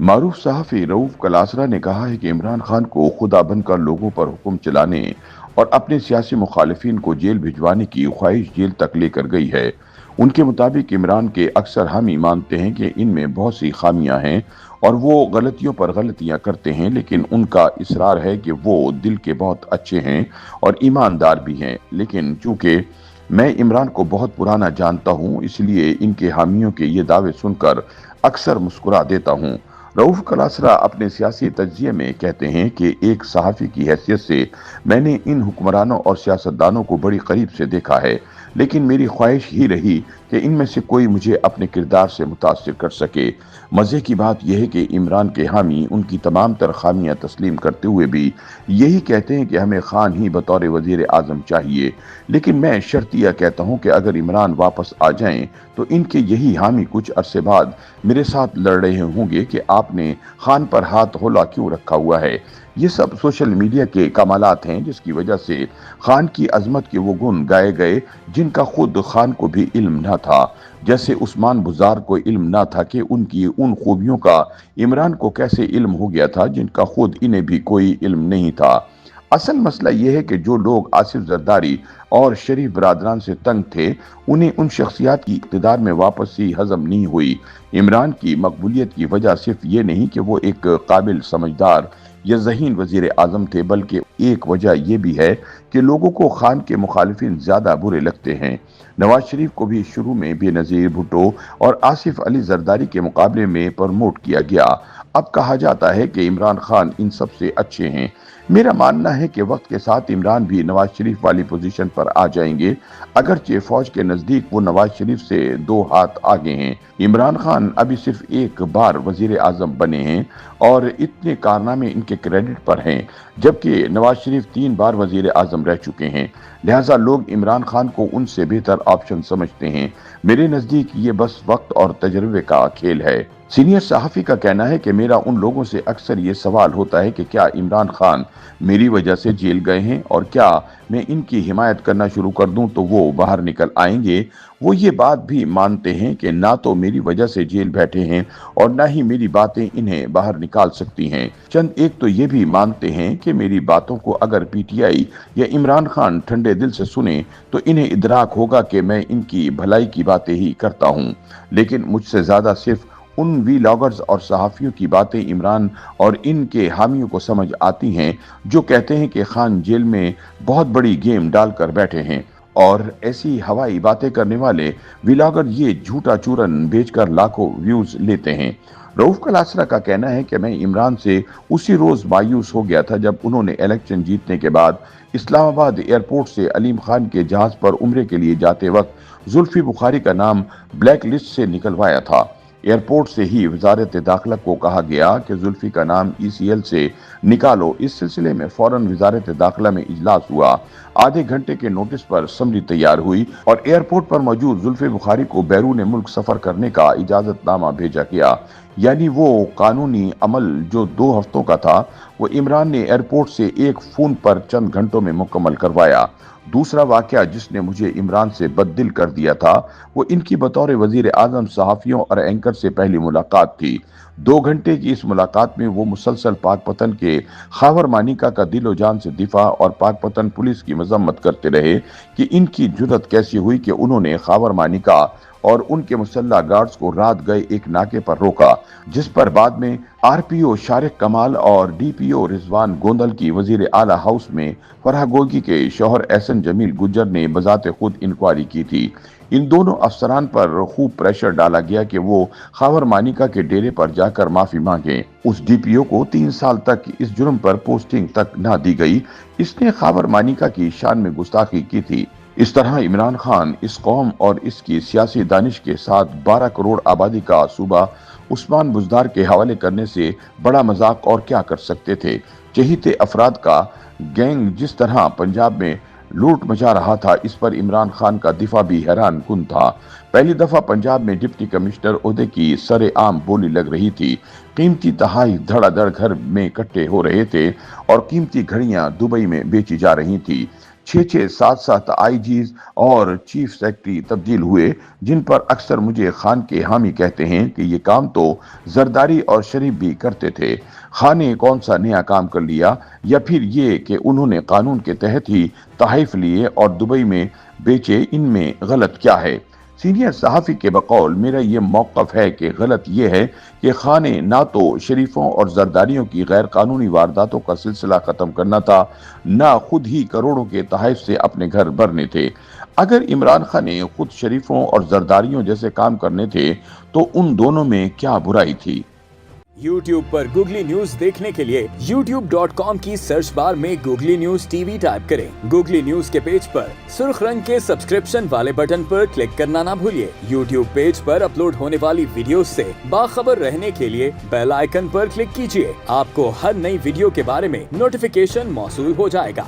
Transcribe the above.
मारूफ सहाफ़ी रऊफ कलासरा ने कहा है कि इमरान खान को खुदा बनकर लोगों पर हुक्म चलाने और अपने सियासी मुखालिफिन को जेल भिजवाने की ख्वाहिश जेल तक लेकर गई है। उनके मुताबिक इमरान के अक्सर हामी मानते हैं कि इनमें बहुत सी खामियां हैं और वो गलतियों पर गलतियां करते हैं, लेकिन उनका इसरार है कि वो दिल के बहुत अच्छे हैं और ईमानदार भी हैं। लेकिन चूंकि मैं इमरान को बहुत पुराना जानता हूं, इसलिए इनके हामियों के ये दावे सुनकर अक्सर मुस्कुरा देता हूं। रऊफ कलासरा अपने सियासी तज्जिये में कहते हैं कि एक सहाफ़ी की हैसियत से मैंने इन हुक्मरानों और सियासतदानों को बड़ी करीब से देखा है, लेकिन मेरी ख्वाहिश ही रही कि इनमें से कोई मुझे अपने किरदार से मुतासिर कर सके। मज़े की बात यह है कि इमरान के हामी उनकी तमाम तर खामियां तस्लीम करते हुए भी यही कहते हैं कि हमें खान ही बतौर वज़ीर आज़म चाहिए। लेकिन मैं शर्तिया कहता हूं कि अगर इमरान वापस आ जाएं तो इनके यही हामी कुछ अरसे बाद मेरे साथ लड़ रहे होंगे कि आपने खान पर हाथ होला क्यों रखा हुआ है। ये सब सोशल मीडिया के कमालात हैं, जिसकी वजह से खान की अजमत के वो गुण गाए गए जिनका खुद खान को भी इल्म न था। जैसे उस्मान बुज़ार को इल्म न था कि उनकी उन खूबियों का इमरान को कैसे इल्म हो गया था जिनका खुद इन्हें भी कोई इल्म नहीं था। असल मसला यह है कि जो लोग आसिफ जरदारी और शरीफ बरादरान से तंग थे, उन्हें उन शख्सियात की इक़्तिदार में वापसी हजम नहीं हुई। इमरान की मकबूलियत की वजह सिर्फ ये नहीं कि वो एक काबिल, समझदार या ज़हीन वज़ीर आज़म थे, बल्कि एक वजह यह भी है कि लोगों को खान के मुखालिफिन ज़्यादा बुरे लगते हैं। नवाज शरीफ को भी शुरू में बेनज़ीर भुट्टो और आसिफ अली जरदारी के मुकाबले में प्रमोट किया गया। अब कहा जाता है कि इमरान खान इन सबसे अच्छे हैं। मेरा मानना है कि वक्त के साथ इमरान भी नवाज शरीफ वाली पोजीशन पर आ जाएंगे, अगरचे फौज के नजदीक वो नवाज शरीफ से 2 हाथ आगे हैं। इमरान खान अभी सिर्फ एक बार वजीर आजम बने हैं और इतने कारनामे इनके क्रेडिट पर हैं, जबकि नवाज शरीफ 3 बार वजीर आजम रह चुके हैं। लिहाजा लोग इमरान खान को उनसे बेहतर ऑप्शन समझते हैं। मेरे नजदीक ये बस वक्त और तजर्बे का खेल है। सीनियर सहाफ़ी का कहना है कि मेरा उन लोगों से अक्सर ये सवाल होता है कि क्या इमरान खान मेरी वजह से जेल गए हैं और क्या मैं इनकी हिमायत करना शुरू कर दूं तो वो बाहर निकल आएंगे। वो ये बात भी मानते हैं कि ना तो मेरी वजह से जेल बैठे हैं और ना ही मेरी बातें इन्हें बाहर निकाल सकती हैं। चंद एक तो ये भी मानते हैं कि मेरी बातों को अगर पीटीआई या इमरान खान ठंडे दिल से सुने तो इन्हें इदराक होगा कि मैं इनकी भलाई की बातें ही करता हूँ। लेकिन मुझसे ज्यादा सिर्फ उन वीलॉगर्स और सहाफ़ियों की बातें इमरान और इनके हामियों को समझ आती हैं जो कहते हैं कि खान जेल में बहुत बड़ी गेम डालकर बैठे हैं, और ऐसी हवाई बातें करने वाले वीलॉगर ये झूठा चूरन बेचकर लाखों व्यूज लेते हैं। रऊफ कलासरा का कहना है कि मैं इमरान से उसी रोज मायूस हो गया था जब उन्होंने इलेक्शन जीतने के बाद इस्लामाबाद एयरपोर्ट से अलीम खान के जहाज पर उम्रे के लिए जाते वक्त जुल्फी बुखारी का नाम ब्लैक लिस्ट से निकलवाया था। एयरपोर्ट से ही वजारत दाखिला को कहा गया कि जुल्फी का नाम ECL से निकालो। इस सिलसिले में फौरन वजारत दाखिला में इजलास हुआ। आधे घंटे के नोटिस पर समरी तैयार हुई और एयरपोर्ट पर मौजूद जुल्फी बुखारी को बैरून मुल्क सफर करने का इजाजतनामा भेजा गया। यानी वो कानूनी अमल जो 2 हफ्तों का था, वो इमरान ने एयरपोर्ट से एक फोन पर चंद घंटों में मुकम्मल करवाया। दूसरा वाकया जिसने मुझे इमरान से बददिल कर दिया था, वो इनकी बतौर वजीर आजम सहाफियों और एंकर से पहली मुलाकात थी। 2 घंटे की इस मुलाकात में वो मुसलसल पाकपतन के खावर मानिका का दिलो जान से दिफा और पाकपतन पुलिस की मजम्मत करते रहे कि इनकी जुर्रत कैसी हुई कि उन्होंने खावर मानिका और उनके मुसल्ला गार्ड्स को रात गए एक नाके पर रोका, जिस पर बाद में RPO शारिक कमाल और DPO रिजवान गोंदल की वजीर आला हाउस में फराह गोगी के शौहर एहसन जमील गुज्जर ने बजाते खुद इंक्वायरी की थी। इन दोनों अफसरान पर खूब प्रेशर डाला गया कि वो खावर मानिका के डेरे पर जाकर माफी मांगे। उस DPO को 3 साल तक इस जुर्म पर पोस्टिंग तक न दी गई। इसने खावर मानिका की शान में गुस्ताखी की थी। इस तरह इमरान खान इस कौम और इसकी सियासी दानिश के साथ 12 करोड़ आबादी का सूबा उस्मान बुज़दार के हवाले करने से बड़ा मजाक और क्या कर सकते थे। चहीते अफराद का गैंग जिस तरह पंजाब में लूट मचा रहा था, इस पर इमरान खान का दिफा भी हैरान कुन था। पहली दफा पंजाब में डिप्टी कमिश्नर ओहदे की सरेआम बोली लग रही थी। कीमती तहाई धड़ाधड़ घर में इकट्ठे हो रहे थे और कीमती घड़ियां दुबई में बेची जा रही थी। छः 7 आईजीज और चीफ सेक्रेटरी तब्दील हुए, जिन पर अक्सर मुझे खान के हामी कहते हैं कि ये काम तो जरदारी और शरीफ भी करते थे। खान ने कौन सा नया काम कर लिया, या फिर ये कि उन्होंने कानून के तहत ही तहफ़ लिए और दुबई में बेचे, इनमें गलत क्या है? सीनियर सहाफ़ी के बकौल मेरा ये मौक़िफ़ है कि गलत ये है कि खान ने ना तो शरीफों और जरदारियों की गैर कानूनी वारदातों का सिलसिला ख़त्म करना था, ना खुद ही करोड़ों के तहफ़ से अपने घर भरने थे। अगर इमरान खान ने खुद शरीफों और जरदारियों जैसे काम करने थे, तो उन दोनों में क्या बुराई थी? YouTube पर गूगली न्यूज देखने के लिए youtube.com की सर्च बार में गूगली न्यूज टीवी टाइप करें। गूगली न्यूज के पेज पर सुर्ख रंग के सब्सक्रिप्शन वाले बटन पर क्लिक करना ना भूलिए। YouTube पेज पर अपलोड होने वाली वीडियोस से बाखबर रहने के लिए बेल आइकन पर क्लिक कीजिए। आपको हर नई वीडियो के बारे में नोटिफिकेशन मौसूल हो जाएगा।